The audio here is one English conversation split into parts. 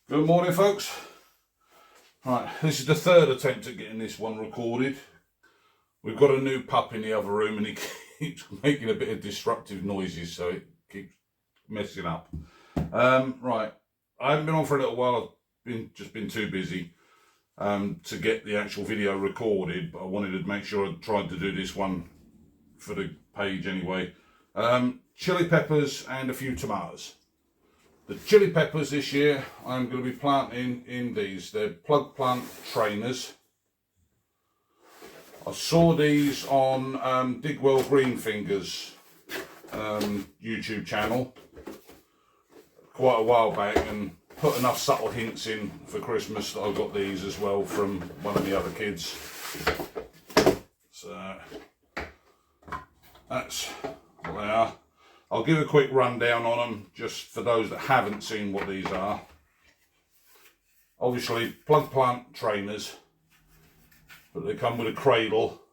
Good morning, folks. Right, this is the third attempt at getting this one recorded. We've got a new pup in the other room and he keeps making a bit of disruptive noises, so it keeps messing up. Right, I haven't been on for a little while. I've just been too busy to get the actual video recorded, but I wanted to make sure I tried to do this one for the page anyway. Chili peppers and a few tomatoes. The chili peppers this year I'm going to be planting in these. They're plug plant trainers. I saw these on Digwell Greenfingers YouTube channel quite a while back, and put enough subtle hints in for Christmas that I got these as well from one of the other kids. So that's what they are. I'll give a quick rundown on them just for those that haven't seen what these are. Obviously plug plant trainers, but they come with a cradle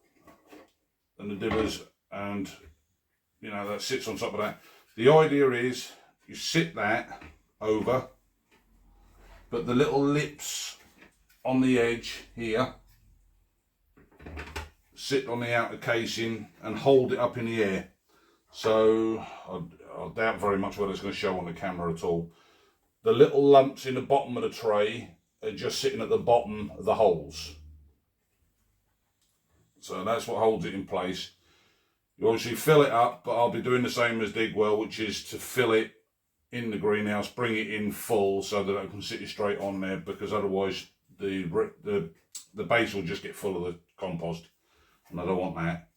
and the dibbers, and you know that sits on top of that. The idea is you sit that over, but the little lips on the edge here sit on the outer casing and hold it up in the air. So I doubt very much whether it's going to show on the camera at all. The little lumps in the bottom of the tray are just sitting at the bottom of the holes. So that's what holds it in place. You obviously fill it up, but I'll be doing the same as Digwell, which is to fill it in the greenhouse, bring it in full so that I can sit it straight on there, because otherwise the base will just get full of the compost, and I don't want that.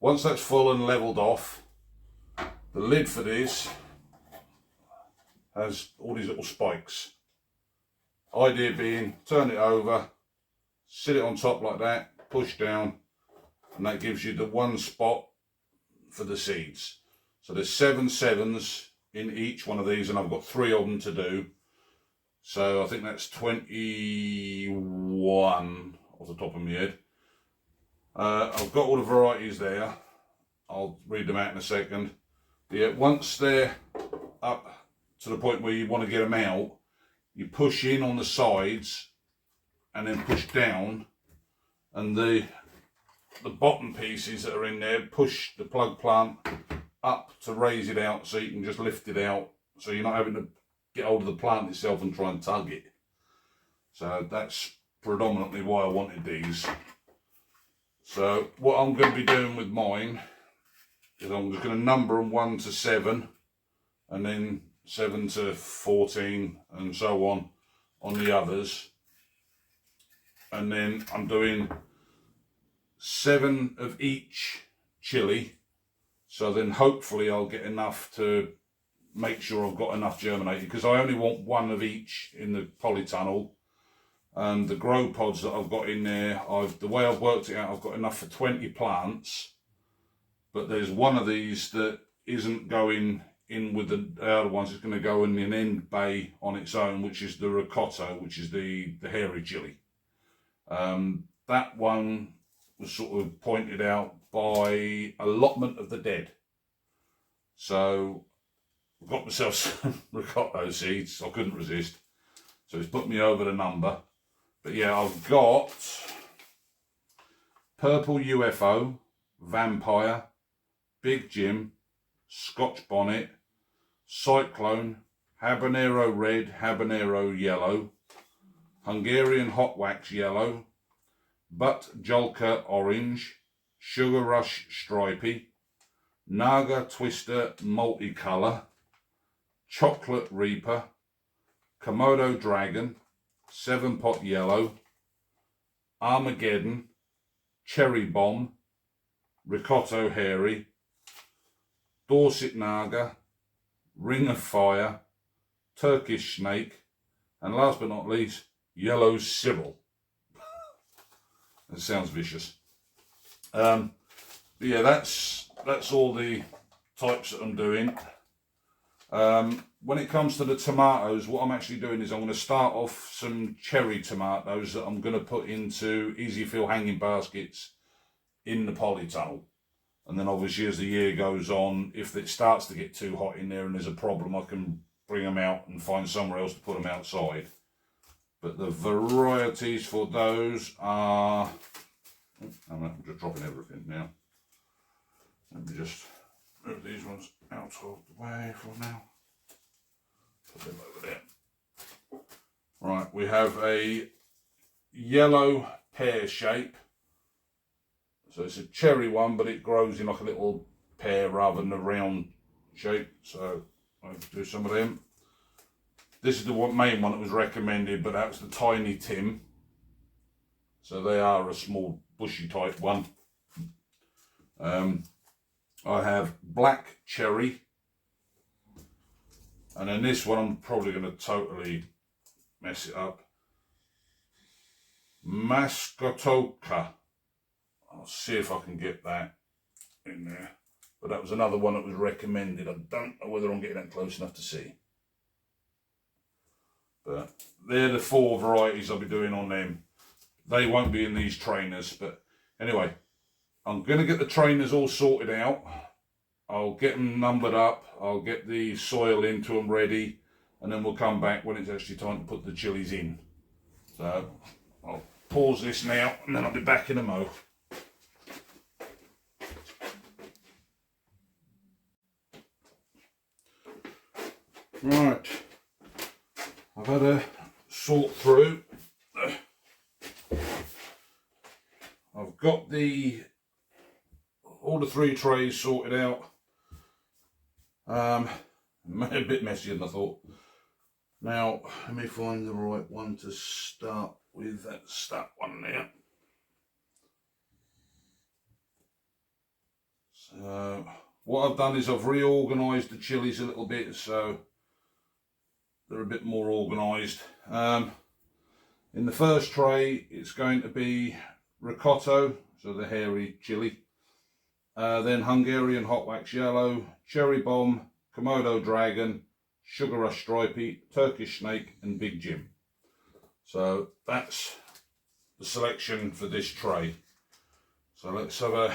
Once that's full and levelled off, the lid for this has all these little spikes. Idea being, turn it over, sit it on top like that, push down, and that gives you the one spot for the seeds. So there's 7 sevens in each one of these, and I've got 3 of them to do. So I think that's 21 off the top of my head. I've got all the varieties there. I'll read them out in a second. Yeah, once they're up to the point where you want to get them out, you push in on the sides and then push down, and the bottom pieces that are in there push the plug plant up to raise it out, so you can just lift it out, so you're not having to get hold of the plant itself and try and tug it. So that's predominantly why I wanted these. So what I'm going to be doing with mine is I'm just going to number them 1 to 7, and then 7 to 14 and so on the others. And then I'm doing 7 of each chili. So then hopefully I'll get enough to make sure I've got enough germinated, because I only want 1 of each in the polytunnel. And the grow pods that I've got in there, the way I've worked it out, I've got enough for 20 plants, but there's one of these that isn't going in with the other ones. It's going to go in an end bay on its own, which is the ricotta, which is the hairy chili. That one was sort of pointed out by Allotment of the Dead. So I've got myself some ricotta seeds. I couldn't resist, so it's put me over the number. But yeah, I've got Purple UFO, Vampire, Big Jim, Scotch Bonnet, Cyclone, Habanero Red, Habanero Yellow, Hungarian Hot Wax Yellow, Butt Jolka Orange, Sugar Rush Stripey, Naga Twister Multicolour, Chocolate Reaper, Komodo Dragon, 7-Pot Yellow, Armageddon, Cherry Bomb, Ricotta Hairy, Dorset Naga, Ring of Fire, Turkish Snake, and last but not least, Yellow Sybil. That sounds vicious. But yeah, that's all the types that I'm doing. When it comes to the tomatoes, what I'm actually doing is I'm going to start off some cherry tomatoes that I'm going to put into easy fill hanging baskets in the polytunnel. And then obviously as the year goes on, if it starts to get too hot in there and there's a problem, I can bring them out and find somewhere else to put them outside. But the varieties for those are... I'm just dropping everything now. Let me just move these ones out of the way for now. Put them over there. Right, we have a yellow pear shape. So it's a cherry one, but it grows in like a little pear rather than a round shape. So I'll do some of them. This is the main one that was recommended, but that's the tiny Tim. So they are a small bushy type one. I have black cherry. And then this one I'm probably going to totally mess it up. Mascotoka. I'll see if I can get that in there. But that was another one that was recommended. I don't know whether I'm getting that close enough to see. But they're the 4 varieties I'll be doing on them. They won't be in these trainers. But anyway, I'm going to get the trainers all sorted out. I'll get them numbered up. I'll get the soil into them ready. And then we'll come back when it's actually time to put the chilies in. So I'll pause this now and then I'll be back in a mo. Right, I've had a sort through. I've got all the 3 trays sorted out. A bit messier than I thought. Now, let me find the right one to start with. That's that one there. So, what I've done is I've reorganised the chilies a little bit so they're a bit more organised. In the first tray, it's going to be ricotta, so the hairy chili. Then Hungarian hot wax yellow, cherry bomb, Komodo dragon, sugar rush stripey, Turkish snake, and Big Jim. So that's the selection for this tray. So let's have a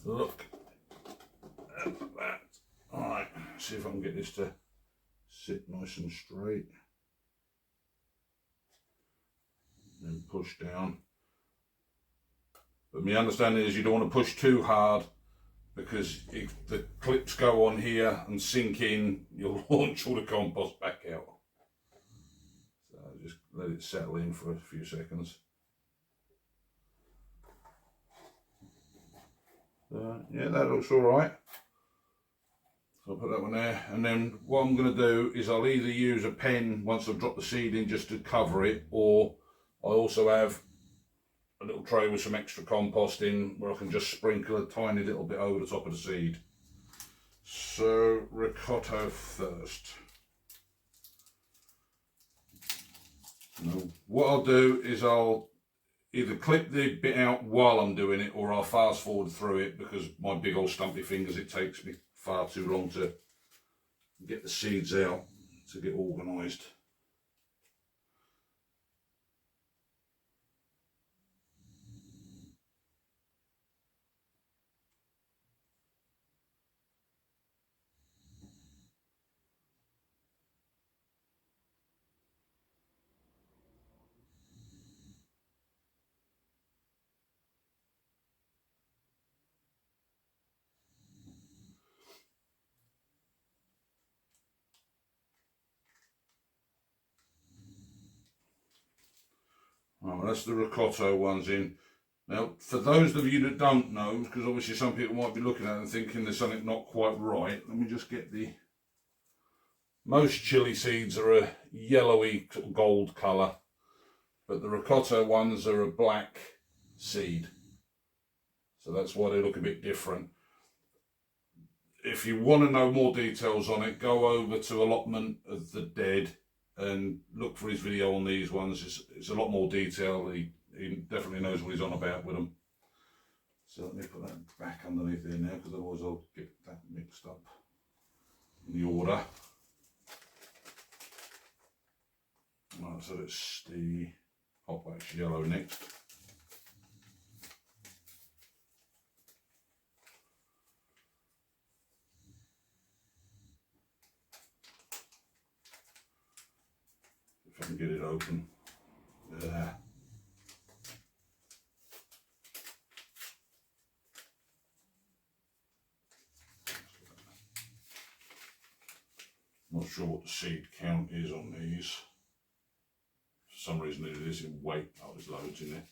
look at that. Alright, see if I can get this to sit nice and straight. Then push down. But my understanding is you don't want to push too hard, because if the clips go on here and sink in, you'll launch all the compost back out. So just let it settle in for a few seconds. Yeah, that looks all right. So I'll put that one there, and then what I'm going to do is I'll either use a pen once I've dropped the seed in just to cover it, or I also have a little tray with some extra compost in where I can just sprinkle a tiny little bit over the top of the seed. So ricotta first. Now, what I'll do is I'll either clip the bit out while I'm doing it, or I'll fast forward through it, because my big old stumpy fingers, it takes me far too long to get the seeds out to get organised. Right, well, that's the ricotta ones in. Now, for those of you that don't know, because obviously some people might be looking at it and thinking there's something not quite right, let me just get the... Most chili seeds are a yellowy gold colour, but the ricotta ones are a black seed. So that's why they look a bit different. If you want to know more details on it, go over to Allotment of the Dead and look for his video on these ones. It's a lot more detail. He definitely knows what he's on about with them. So let me put that back underneath there now, because otherwise I'll get that mixed up in the order. Right, so it's the hot wax yellow next. and get it open. Not sure what the seed count is on these. For some reason it is in weight. Oh, there's loads in there.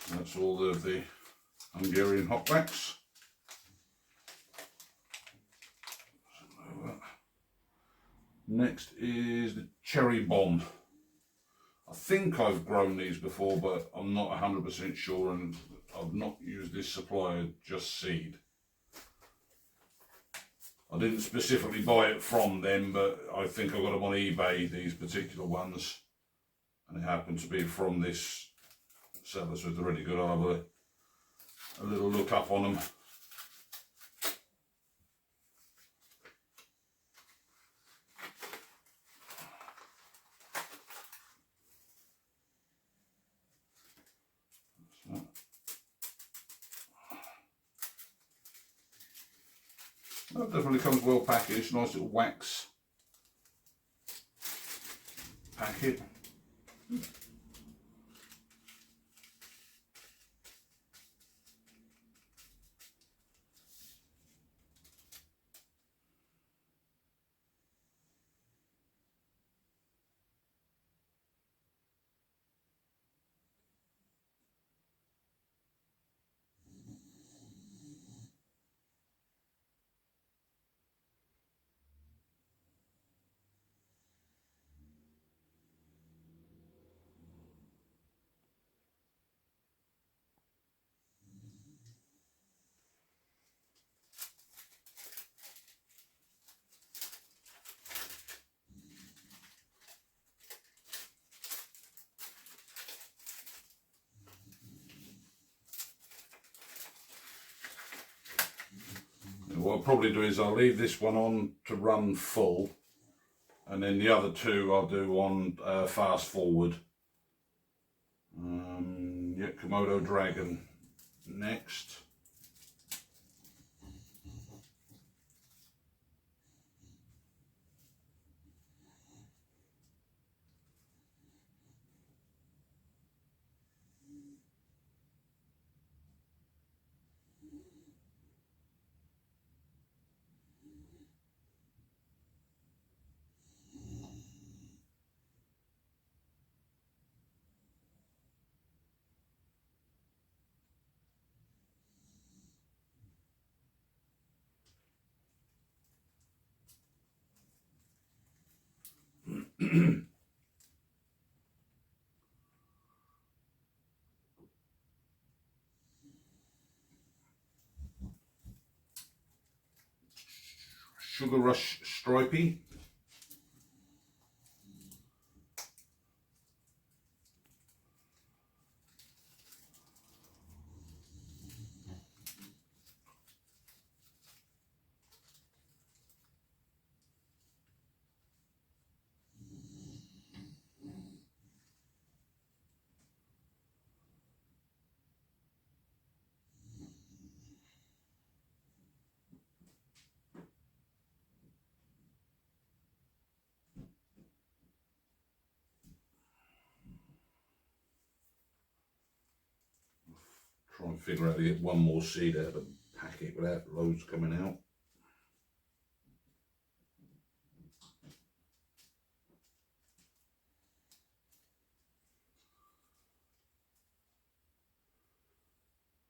That's all of the Hungarian hot wax. Next is the cherry bomb. I think I've grown these before, but I'm not 100% sure, and I've not used this supplier, just seed. I didn't specifically buy it from them, but I think I got them on eBay, these particular ones, and it happened to be from this seller, so they're really good. I'll have a little look up on them. That definitely comes well packaged, nice little wax packet. What I'll probably do is I'll leave this one on to run full, and then the other two I'll do on fast forward. Yeah, Komodo Dragon next. Sugar Rush Stripey. Try and figure out to get one more seed out of the packet without loads coming out.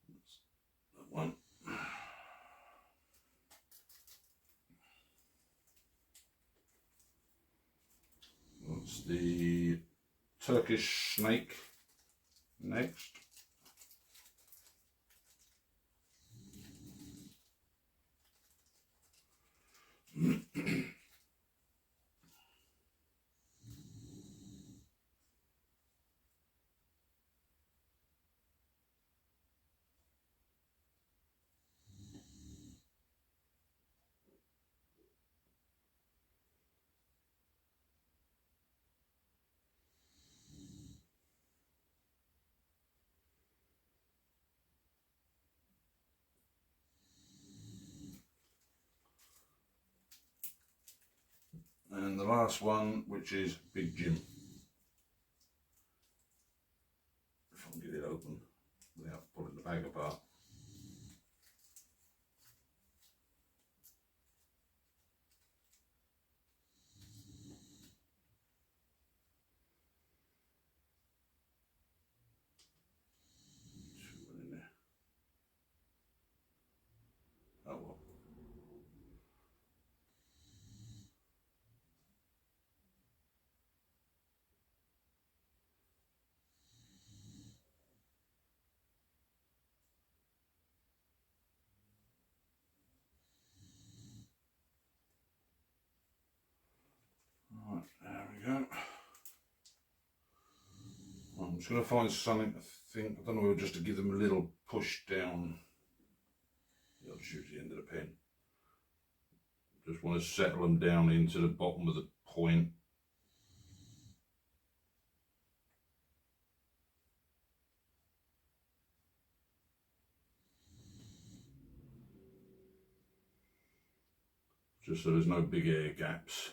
That's that one. That's the Turkish snake. next. And the last one, which is Big Jim. If I can get it open without pulling the bag apart. In there. Oh well. Right, there we go. I'm just going to find something, I don't know, just to give them a little push down. I'll just use the end of the pen. Just want to settle them down into the bottom of the point. Just so there's no big air gaps.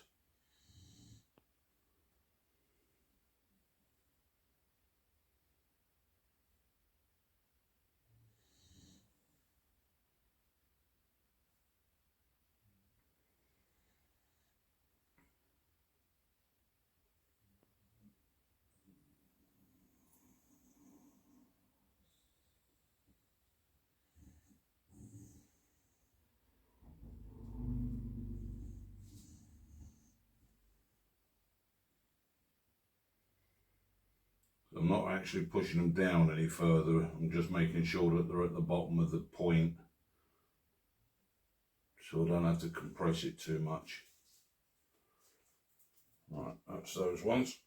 I'm not actually pushing them down any further, I'm just making sure that they're at the bottom of the point so I don't have to compress it too much. Right, that's those ones.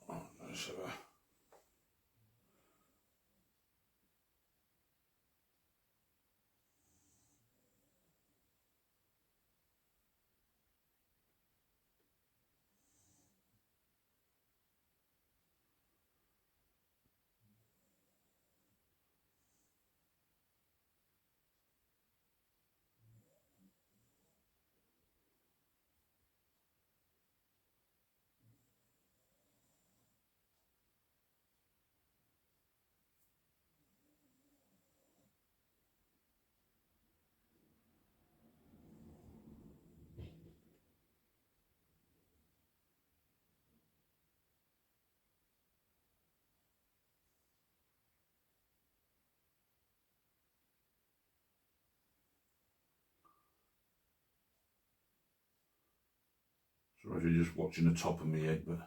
Right, let's have a... Sorry if you're just watching the top of my head, but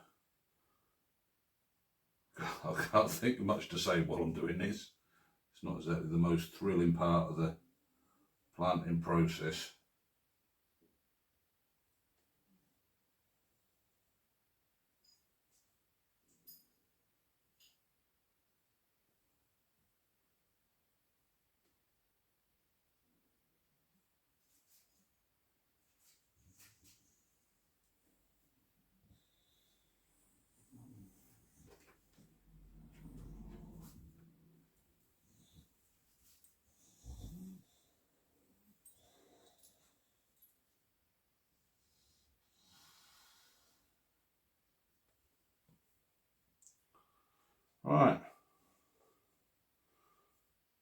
I can't think of much to say while I'm doing this. It's not exactly the most thrilling part of the planting process. Right,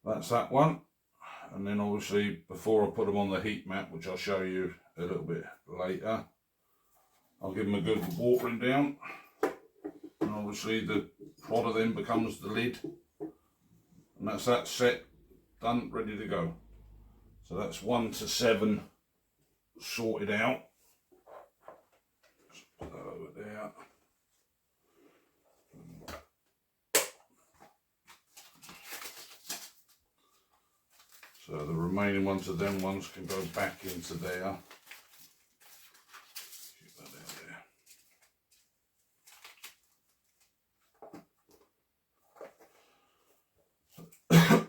that's that one. And then obviously before I put them on the heat mat, which I'll show you a little bit later, I'll give them a good watering down. And obviously the prodder then becomes the lid. And that's that set, done, ready to go. So that's 1 to 7 sorted out. Just put that over there. So the remaining ones of them ones can go back into there. Keep that out there.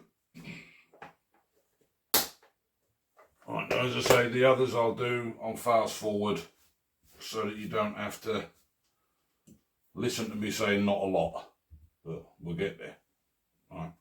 Right, now as I say, the others I'll do on fast forward so that you don't have to listen to me say not a lot, but we'll get there. All right.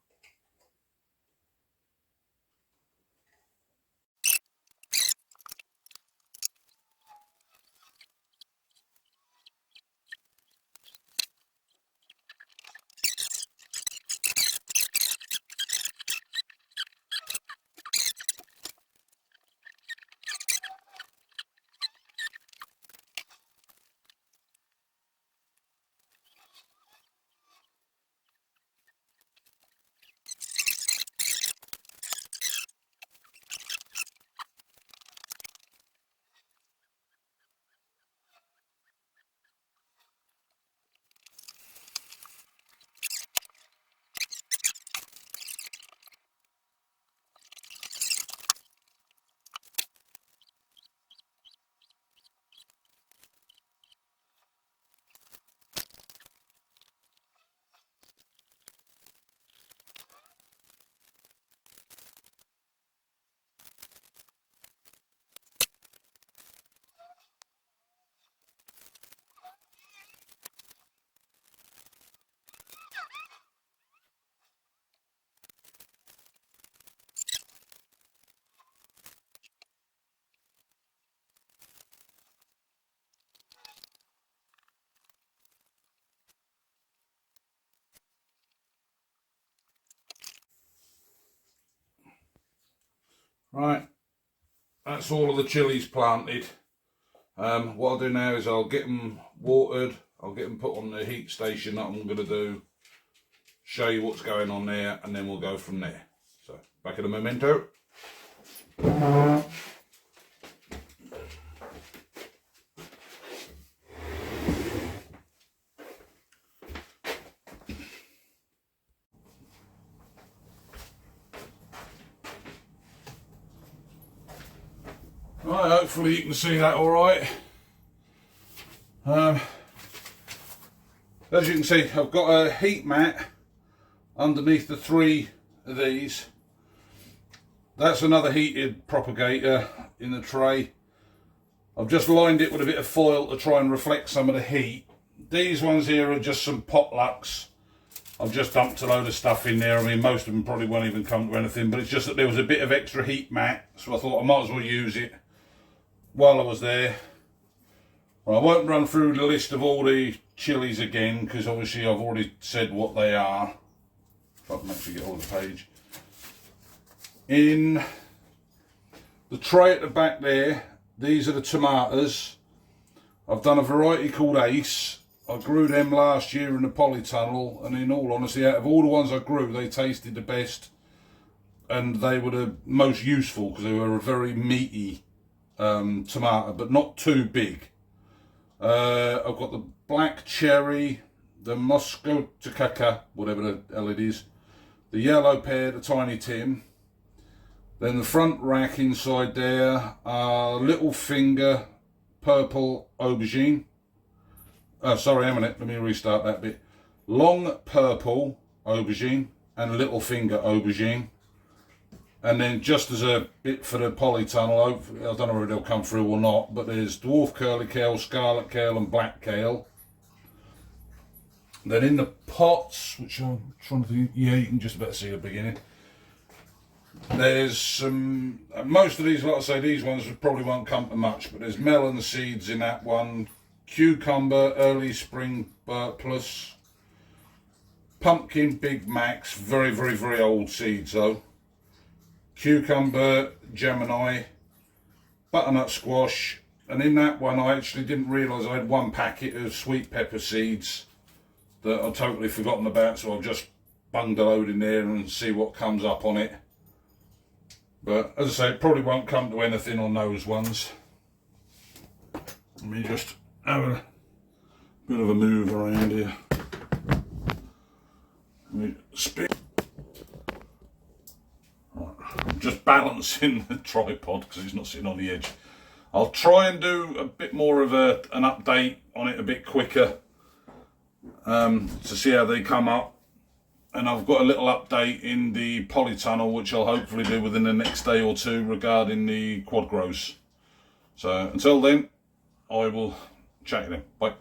Right, that's all of the chilies planted. What I'll do now is I'll get them watered, I'll get them put on the heat station that I'm going to do, show you what's going on there, and then we'll go from there. So, back in a memento. Right, hopefully you can see that all right. As you can see, I've got a heat mat underneath the 3 of these. That's another heated propagator in the tray. I've just lined it with a bit of foil to try and reflect some of the heat. These ones here are just some potlucks. I've just dumped a load of stuff in there. I mean, most of them probably won't even come to anything, but it's just that there was a bit of extra heat mat, so I thought I might as well use it while I was there. Well, I won't run through the list of all the chilies again, because obviously I've already said what they are. If I can actually get hold of the page. In the tray at the back there, these are the tomatoes. I've done a variety called Ace. I grew them last year in the polytunnel, and in all honesty, out of all the ones I grew, they tasted the best, and they were the most useful because they were a very meaty tomato, but not too big. I've got the black cherry, the Moscow Takaka, whatever the hell it is, the yellow pear, the tiny Tim. Then the front rack inside there are little finger purple aubergine. Sorry, a minute, let me restart that bit. Long purple aubergine and little finger aubergine. And then just as a bit for the polytunnel, I don't know whether they'll come through or not, but there's dwarf curly kale, scarlet kale and black kale. Then in the pots, which I'm trying to think, yeah, you can just about see the beginning. There's some, most of these, like I say, these ones probably won't come to much, but there's melon seeds in that one, cucumber, early spring plus, pumpkin Big Macs, very, very, very old seeds though. Cucumber, Gemini, butternut squash, and in that one I actually didn't realise I had 1 packet of sweet pepper seeds that I've totally forgotten about, so I'll just bung the load in there and see what comes up on it. But as I say, it probably won't come to anything on those ones. Let me just have a bit of a move around here. Let me spin. just balancing the tripod because it's not sitting on the edge. I'll try and do a bit more of an update on it a bit quicker to see how they come up. And I've got a little update in the polytunnel, which I'll hopefully do within the next day or two regarding the quad grows. So until then, I will chat to them. Bye.